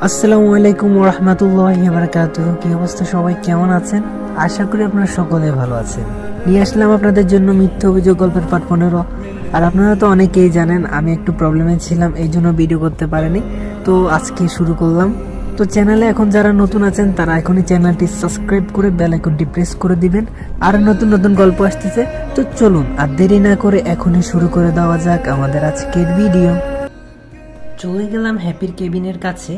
আসসালামু আলাইকুম ওয়া রাহমাতুল্লাহি ওয়া বারাকাতুহু। কি অবস্থা সবাই, কেমন আছেন? আশা করি আপনারা সকলে ভালো আছেন। নিয়ে আসলাম আপনাদের জন্য মিথ্যা অভিযোগ গল্পের পার্ট 15। আর আপনারা তো অনেকেই জানেন আমি একটু প্রবলেমে ছিলাম, এই জন্য ভিডিও করতে পারিনি। তো আজকে শুরু করলাম। তো চ্যানেলে এখন যারা নতুন আছেন তারা এখনই চ্যানেলটি সাবস্ক্রাইব করে বেল আইকনটি প্রেস করে দিবেন। আর নতুন নতুন গল্প আসতেছে, তো চলুন আর দেরি না করে এখনই শুরু করে দেওয়া যাক আমাদের আজকের ভিডিও। চলে গেলাম হ্যাপির কেবিনের কাছে।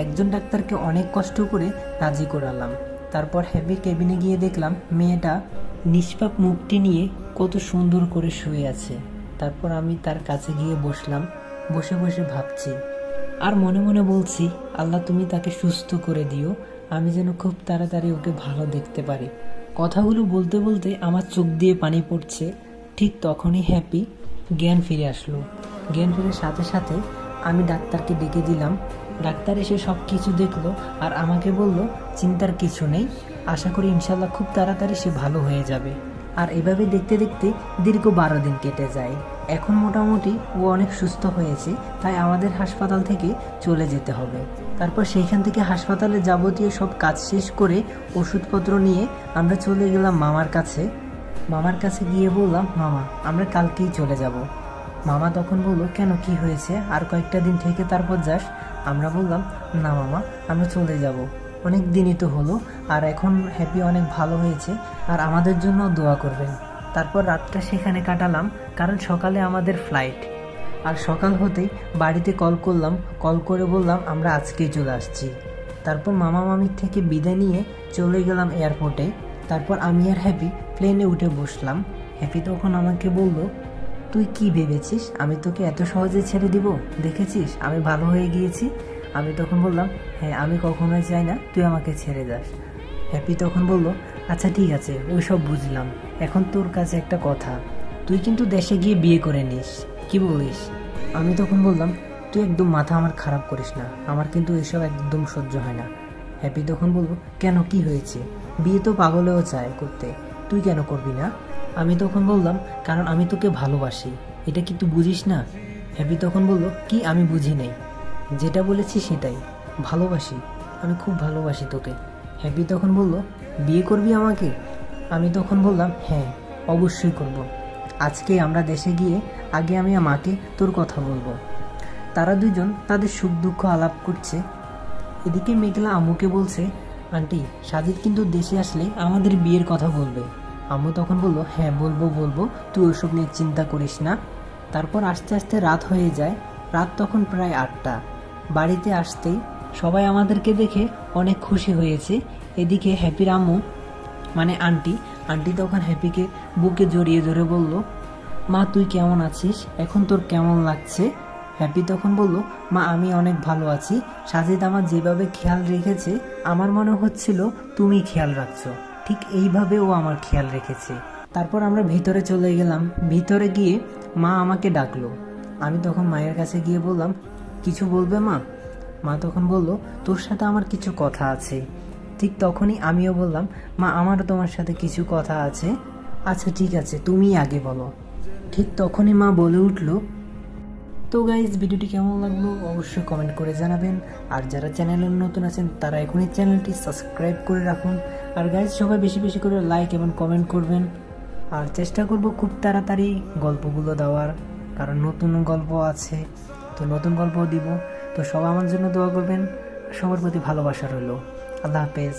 একজন ডাক্তারকে অনেক কষ্ট করে রাজি করালাম। তারপর হ্যাপির কেবিনে গিয়ে দেখলাম মেয়েটা নিষ্পাপ মুখটি নিয়ে কত সুন্দর করে শুয়ে আছে। তারপর আমি তার কাছে গিয়ে বসলাম। বসে বসে ভাবছি আর মনে মনে বলছি, আল্লাহ তুমি তাকে সুস্থ করে দিও, আমি যেন খুব তাড়াতাড়ি ওকে ভালো দেখতে পারি। কথাগুলো বলতে বলতে আমার চোখ দিয়ে পানি পড়ছে। ঠিক তখনই হ্যাপি জ্ঞান ফিরে আসলো। জ্ঞান ফিরে সাথে সাথে আমি ডাক্তারকে ডেকে দিলাম। ডাক্তার এসে সব কিছু দেখলো আর আমাকে বলল, চিন্তার কিছু নেই, আশা করি ইনশাল্লাহ খুব তাড়াতাড়ি সে ভালো হয়ে যাবে। আর এভাবে দেখতে দেখতে দীর্ঘ 12 দিন কেটে যায়। এখন মোটামুটি ও অনেক সুস্থ হয়েছে, তাই আমাদের হাসপাতাল থেকে চলে যেতে হবে। তারপর সেইখান থেকে হাসপাতালে যাবতীয় সব কাজ শেষ করে ওষুধপত্র নিয়ে আমরা চলে গেলাম মামার কাছে। মামার কাছে গিয়ে বললাম, মামা আমরা কালকেই চলে যাব। মামা তখন বলল, কেন, কি হয়েছে, আর কয়েকটা দিন থেকে তারপর যাস? আমরা বললাম, না মামা, আমরা চলে যাব, অনেক দিনই তো হলো, আর এখন হ্যাপি অনেক ভালো হয়েছে, আর আমাদের জন্য দোয়া করবেন। তারপর রাতটা সেখানে কাটালাম, কারণ সকালে আমাদের ফ্লাইট। আর সকাল হতেই বাড়িতে কল করলাম, কল করে বললাম আমরা আজকেই চলে আসছি। তারপর মামা মামির থেকে বিদায় নিয়ে চলে গেলাম এয়ারপোর্টে। তারপর আমি আর হ্যাপি প্লেনে উঠে বসলাম। হ্যাপি তখন আমাকে বলল, তুই কি ভেবেছিস আমি তোকে এত সহজে ছেড়ে দিব? দেখেছিস আমি ভালো হয়ে গিয়েছি। আমি তখন বললাম, হ্যাঁ, আমি কখনোই চাই না তুই আমাকে ছেড়ে যাস। হ্যাপি তখন বলল, আচ্ছা ঠিক আছে, ওই সব বুঝলাম, এখন তোর কাছে একটা কথা, তুই কিন্তু দেশে গিয়ে বিয়ে করে নিস, কি বলিস? আমি তখন বললাম, তুই একদম মাথা আমার খারাপ করিস না, আমার কিন্তু এসব একদম সহ্য হয় না। হ্যাপি তখন বলল, কেন, কি হয়েছে? বিয়ে তো পাগলেও চায় করতে, তুই কেন করবি না? আমি তখন বললাম, কারণ আমি তোকে ভালোবাসি, এটা কি তুই বুঝিস না? হ্যাপি তখন বলল, কি আমি বুঝি নাই? যেটা বলেছি সেটাই, ভালোবাসি, আমি খুব ভালোবাসি তোকে। হ্যাপি তখন বলল, বিয়ে করবি আমাকে? আমি তখন বললাম, হ্যাঁ অবশ্যই করব। আজকে আমরা দেশে গিয়ে আগে আমি মাকে তোর কথা বলবো। তারা দুজন তাদের সুখ দুঃখ আলাপ করছে। এদিকে মেঘলা আম্মুকে বলছে, আন্টি সাজিদ কিন্তু দেশে আসলে আমাদের বিয়ের কথা বলবে। আম্মু তখন বলল, হ্যাঁ বলবো, তুই ওসব নিয়ে চিন্তা করিস না। তারপর আস্তে আস্তে রাত হয়ে যায়। রাত তখন প্রায় 8টা। বাড়িতে আসতেই সবাই আমাদেরকে দেখে অনেক খুশি হয়েছে। এদিকে হ্যাপির আম্মু মানে আন্টি তখন হ্যাপিকে বুকে জড়িয়ে ধরে বলল, মা তুই কেমন আছিস, এখন তোর কেমন লাগছে? হ্যাপি তখন বলল, মা আমি অনেক ভালো আছি, সাজিদ আমার যেভাবে খেয়াল রেখেছে আমার মনে হচ্ছিল তুমি খেয়াল রাখছো, ঠিক এইভাবে ও আমার খেয়াল রেখেছে। তারপর আমরা ভিতরে চলে গেলাম। ভিতরে গিয়ে মা আমাকে ডাকলো। আমি তখন মায়ের কাছে গিয়ে বললাম, কিছু বলবে মা? মা তখন বলল, তোর সাথে আমার কিছু কথা আছে। ঠিক তখনই আমিও বললাম, মা আমারও তোমার সাথে কিছু কথা আছে। আচ্ছা ঠিক আছে, তুমি আগে বলো। ঠিক তখনই মা বলে উঠল। তো গাইজ, ভিডিওটি কেমন লাগলো অবশ্যই কমেন্ট করে জানাবেন। আর যারা চ্যানেলে নতুন আছেন তারা এখনই চ্যানেলটি সাবস্ক্রাইব করে রাখুন। আর গাইজ সবাই বেশি বেশি করে লাইক এবং কমেন্ট করবেন। আর চেষ্টা করব খুব তাড়াতাড়ি গল্পগুলো দেওয়ার, কারণ নতুন গল্প আছে, তো নতুন গল্পও দিব। তো সবাই আমার জন্য দোয়া করবেন। সবার প্রতি ভালোবাসা রইল। আল্লাহ হাফেজ।